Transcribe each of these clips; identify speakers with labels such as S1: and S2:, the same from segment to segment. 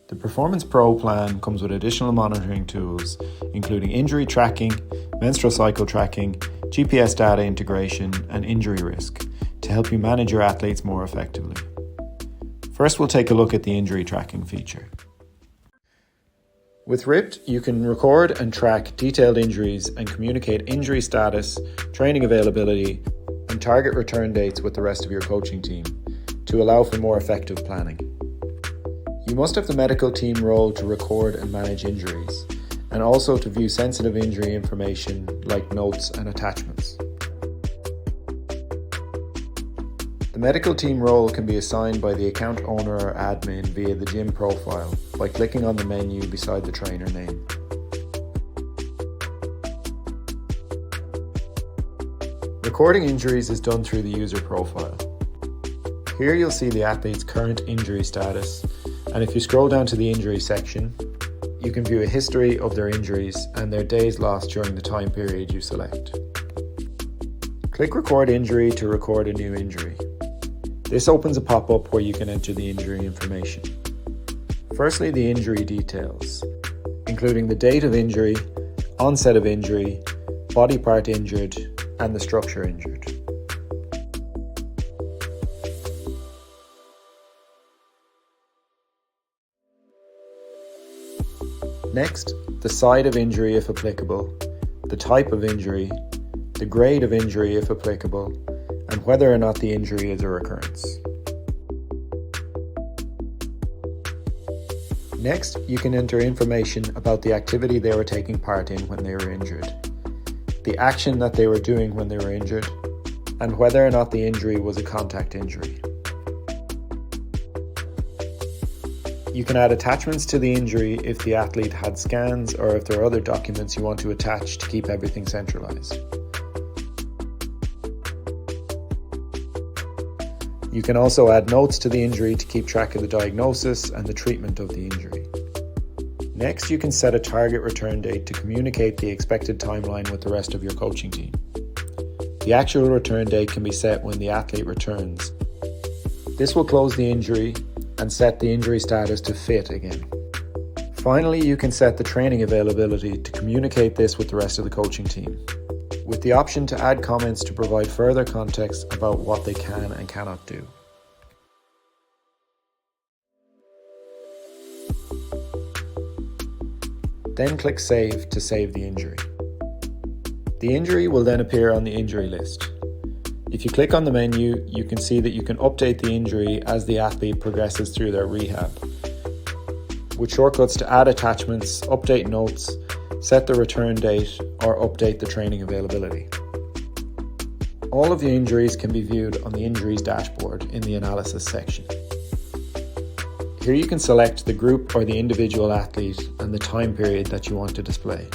S1: The Performance Pro plan comes with additional monitoring tools, including injury tracking, menstrual cycle tracking, GPS data integration, and injury risk, to help you manage your athletes more effectively. First, we'll take a look at the injury tracking feature. With RYPT, you can record and track detailed injuries and communicate injury status, training availability, and target return dates with the rest of your coaching team to allow for more effective planning. You must have the medical team role to record and manage injuries, and also to view sensitive injury information like notes and attachments. The medical team role can be assigned by the account owner or admin via the gym profile by clicking on the menu beside the trainer name. Recording injuries is done through the user profile. Here you'll see the athlete's current injury status, and if you scroll down to the injury section, you can view a history of their injuries and their days lost during the time period you select. Click Record Injury to record a new injury. This opens a pop-up where you can enter the injury information. Firstly, the injury details, including the date of injury, onset of injury, body part injured, and the structure injured. Next, the site of injury if applicable, the type of injury, the grade of injury if applicable, and whether or not the injury is a recurrence. Next, you can enter information about the activity they were taking part in when they were injured, the action that they were doing when they were injured, and whether or not the injury was a contact injury. You can add attachments to the injury if the athlete had scans or if there are other documents you want to attach to keep everything centralized. You can also add notes to the injury to keep track of the diagnosis and the treatment of the injury. Next, you can set a target return date to communicate the expected timeline with the rest of your coaching team. The actual return date can be set when the athlete returns. This will close the injury and set the injury status to fit again. Finally, you can set the training availability to communicate this with the rest of the coaching team, with the option to add comments to provide further context about what they can and cannot do. Then click Save to save the injury. The injury will then appear on the injury list. If you click on the menu, you can see that you can update the injury as the athlete progresses through their rehab, with shortcuts to add attachments, update notes, set the return date, or update the training availability. All of the injuries can be viewed on the Injuries dashboard in the Analysis section. Here you can select the group or the individual athlete and the time period that you want to display.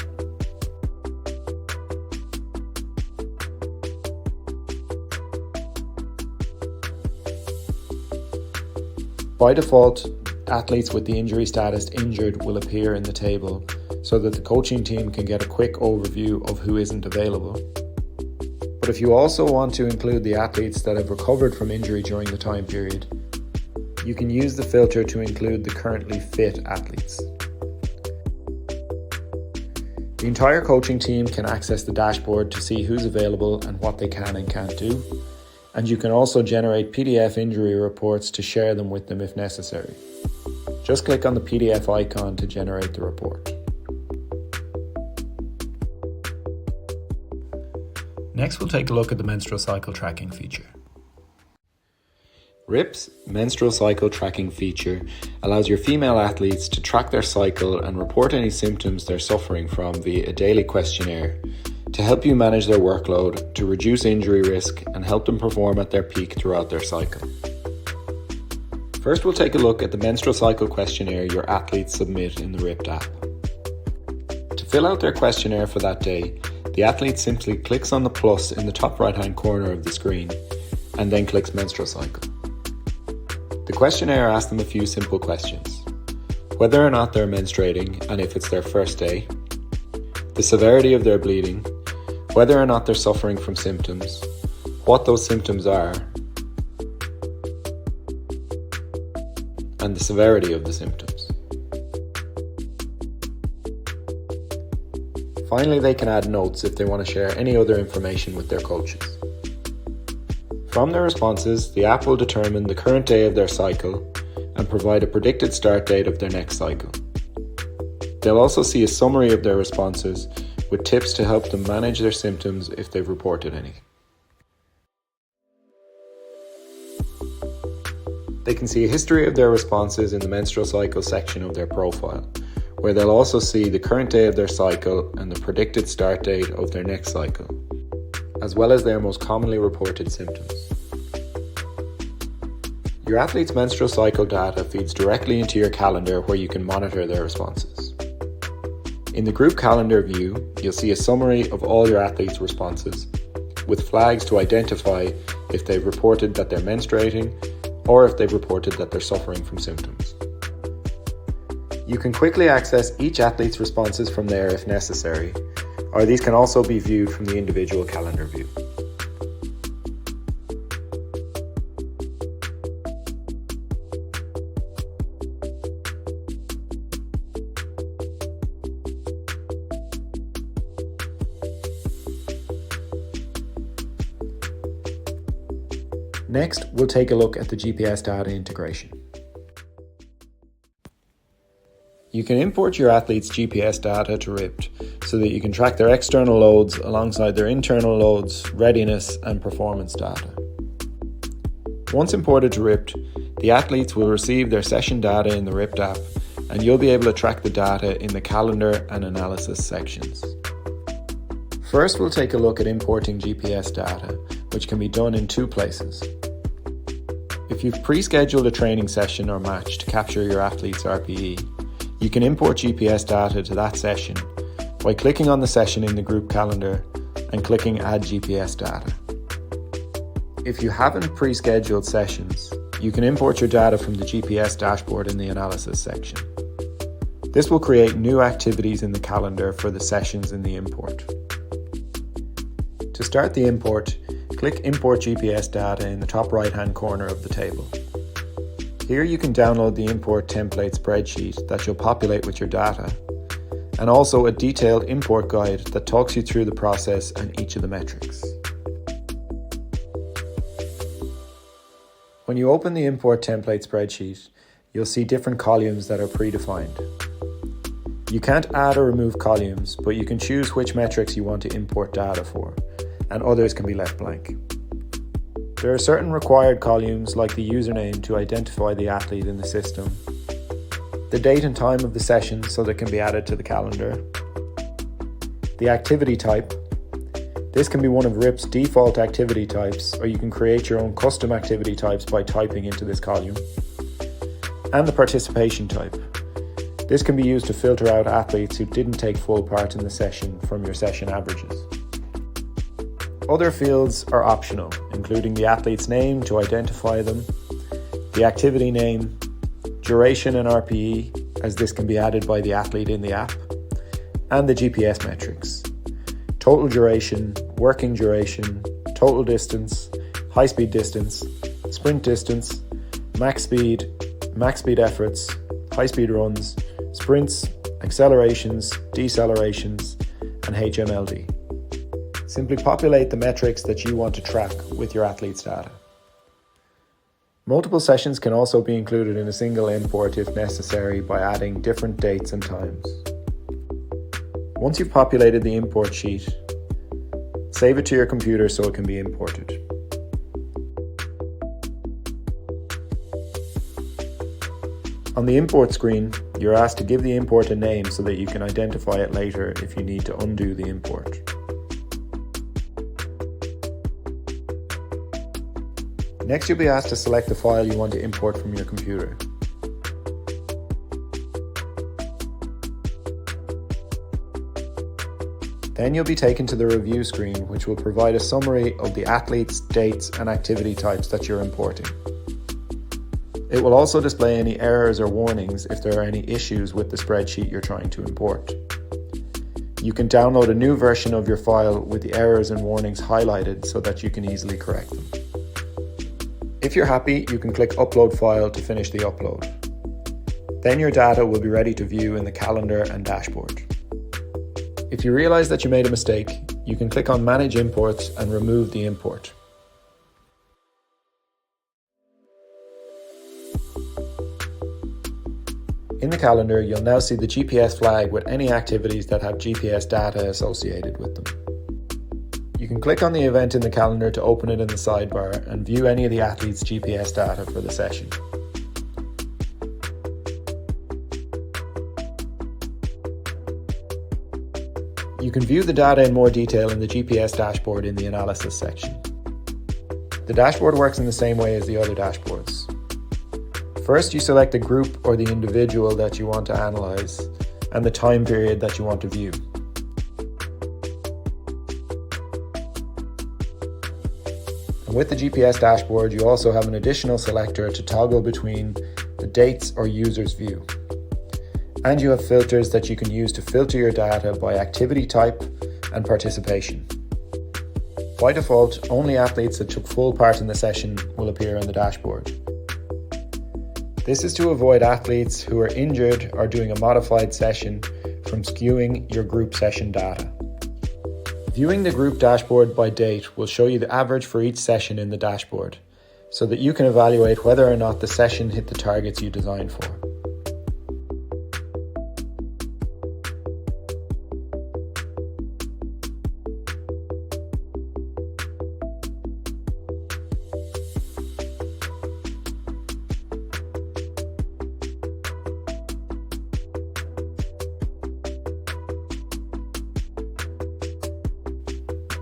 S1: By default, athletes with the injury status injured will appear in the table so that the coaching team can get a quick overview of who isn't available. But if you also want to include the athletes that have recovered from injury during the time period, you can use the filter to include the currently fit athletes. The entire coaching team can access the dashboard to see who's available and what they can and can't do, and you can also generate PDF injury reports to share them with them if necessary. Just click on the PDF icon to generate the report. Next, we'll take a look at the menstrual cycle tracking feature. RYPT's menstrual cycle tracking feature allows your female athletes to track their cycle and report any symptoms they're suffering from via a daily questionnaire to help you manage their workload, to reduce injury risk, and help them perform at their peak throughout their cycle. First, we'll take a look at the menstrual cycle questionnaire your athletes submit in the RYPT app. To fill out their questionnaire for that day, the athlete simply clicks on the plus in the top right-hand corner of the screen and then clicks menstrual cycle. The questionnaire asks them a few simple questions: whether or not they're menstruating and if it's their first day, the severity of their bleeding, whether or not they're suffering from symptoms, what those symptoms are, and the severity of the symptoms. Finally, they can add notes if they want to share any other information with their coaches. From their responses, the app will determine the current day of their cycle and provide a predicted start date of their next cycle. They'll also see a summary of their responses with tips to help them manage their symptoms if they've reported any. They can see a history of their responses in the menstrual cycle section of their profile, where they'll also see the current day of their cycle and the predicted start date of their next cycle, as well as their most commonly reported symptoms. Your athlete's menstrual cycle data feeds directly into your calendar where you can monitor their responses. In the group calendar view, you'll see a summary of all your athletes' responses, with flags to identify if they've reported that they're menstruating or if they've reported that they're suffering from symptoms. You can quickly access each athlete's responses from there if necessary, or these can also be viewed from the individual calendar view. Next, we'll take a look at the GPS data integration. You can import your athlete's GPS data to RYPT so that you can track their external loads alongside their internal loads, readiness, and performance data. Once imported to RYPT, the athletes will receive their session data in the RYPT app, and you'll be able to track the data in the calendar and analysis sections. First, we'll take a look at importing GPS data, which can be done in two places. If you've pre-scheduled a training session or match to capture your athlete's RPE, you can import GPS data to that session by clicking on the session in the group calendar and clicking Add GPS data. If you haven't pre-scheduled sessions, you can import your data from the GPS dashboard in the analysis section. This will create new activities in the calendar for the sessions in the import. To start the import, click Import GPS data in the top right-hand corner of the table. Here you can download the import template spreadsheet that you'll populate with your data, and also a detailed import guide that talks you through the process and each of the metrics. When you open the import template spreadsheet, you'll see different columns that are predefined. You can't add or remove columns, but you can choose which metrics you want to import data for, and others can be left blank. There are certain required columns like the username to identify the athlete in the system, the date and time of the session so that it can be added to the calendar, the activity type. This can be one of RYPT's default activity types, or you can create your own custom activity types by typing into this column, and the participation type. This can be used to filter out athletes who didn't take full part in the session from your session averages. Other fields are optional, including the athlete's name to identify them, the activity name, duration and RPE, as this can be added by the athlete in the app, and the GPS metrics: total duration, working duration, total distance, high-speed distance, sprint distance, max speed efforts, high-speed runs, sprints, accelerations, decelerations, and HMLD. Simply populate the metrics that you want to track with your athlete's data. Multiple sessions can also be included in a single import if necessary by adding different dates and times. Once you've populated the import sheet, save it to your computer so it can be imported. On the import screen, you're asked to give the import a name so that you can identify it later if you need to undo the import. Next, you'll be asked to select the file you want to import from your computer. Then you'll be taken to the review screen, which will provide a summary of the athletes, dates, and activity types that you're importing. It will also display any errors or warnings if there are any issues with the spreadsheet you're trying to import. You can download a new version of your file with the errors and warnings highlighted so that you can easily correct them. If you're happy, you can click Upload File to finish the upload. Then your data will be ready to view in the calendar and dashboard. If you realize that you made a mistake, you can click on Manage Imports and remove the import. In the calendar, you'll now see the GPS flag with any activities that have GPS data associated with them. You can click on the event in the calendar to open it in the sidebar and view any of the athlete's GPS data for the session. You can view the data in more detail in the GPS dashboard in the Analysis section. The dashboard works in the same way as the other dashboards. First, you select the group or the individual that you want to analyze and the time period that you want to view. And with the GPS dashboard, you also have an additional selector to toggle between the dates or user's view. And you have filters that you can use to filter your data by activity type and participation. By default, only athletes that took full part in the session will appear on the dashboard. This is to avoid athletes who are injured or doing a modified session from skewing your group session data. Viewing the group dashboard by date will show you the average for each session in the dashboard, so that you can evaluate whether or not the session hit the targets you designed for.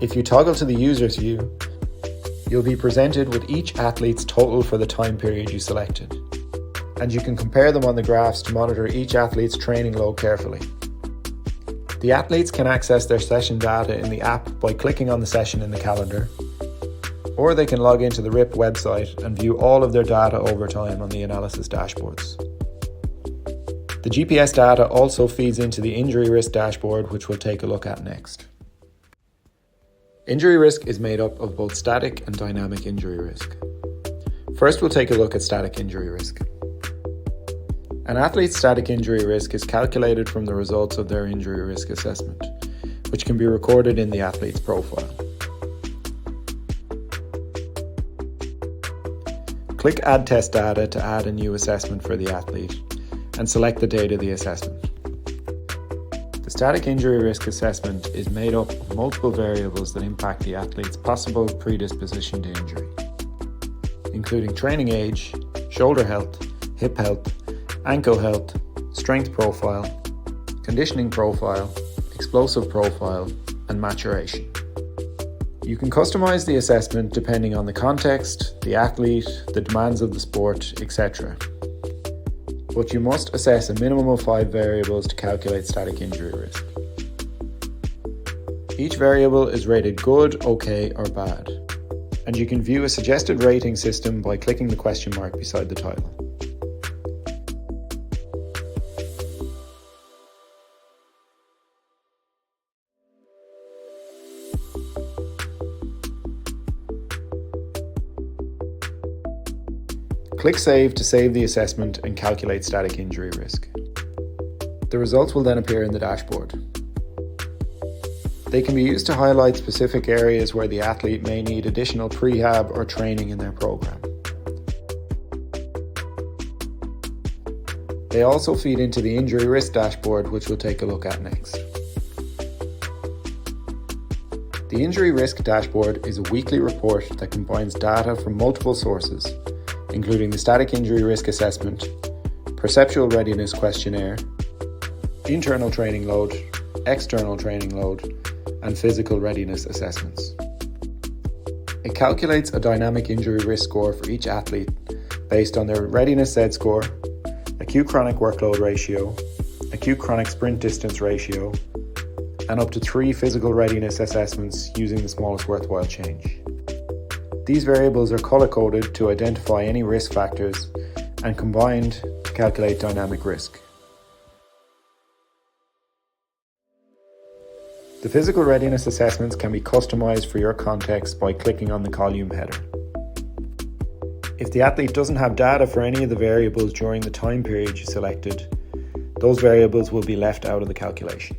S1: If you toggle to the user's view, you'll be presented with each athlete's total for the time period you selected, and you can compare them on the graphs to monitor each athlete's training load carefully. The athletes can access their session data in the app by clicking on the session in the calendar, or they can log into the RYPT website and view all of their data over time on the Analysis dashboards. The GPS data also feeds into the injury risk dashboard, which we'll take a look at next. Injury risk is made up of both static and dynamic injury risk. First, we'll take a look at static injury risk. An athlete's static injury risk is calculated from the results of their injury risk assessment, which can be recorded in the athlete's profile. Click Add Test Data to add a new assessment for the athlete and select the date of the assessment. The static injury risk assessment is made up of multiple variables that impact the athlete's possible predisposition to injury, including training age, shoulder health, hip health, ankle health, strength profile, conditioning profile, explosive profile, and maturation. You can customize the assessment depending on the context, the athlete, the demands of the sport, etc. But you must assess a minimum of 5 variables to calculate static injury risk. Each variable is rated good, okay, or bad, and you can view a suggested rating system by clicking the question mark beside the title. Click Save to save the assessment and calculate static injury risk. The results will then appear in the dashboard. They can be used to highlight specific areas where the athlete may need additional prehab or training in their program. They also feed into the injury risk dashboard, which we'll take a look at next. The injury risk dashboard is a weekly report that combines data from multiple sources, including the static injury risk assessment, perceptual readiness questionnaire, internal training load, external training load, and physical readiness assessments. It calculates a dynamic injury risk score for each athlete based on their readiness Z score, acute chronic workload ratio, acute chronic sprint distance ratio, and up to 3 physical readiness assessments using the smallest worthwhile change. These variables are color-coded to identify any risk factors and combined to calculate dynamic risk. The physical readiness assessments can be customized for your context by clicking on the column header. If the athlete doesn't have data for any of the variables during the time period you selected, those variables will be left out of the calculation.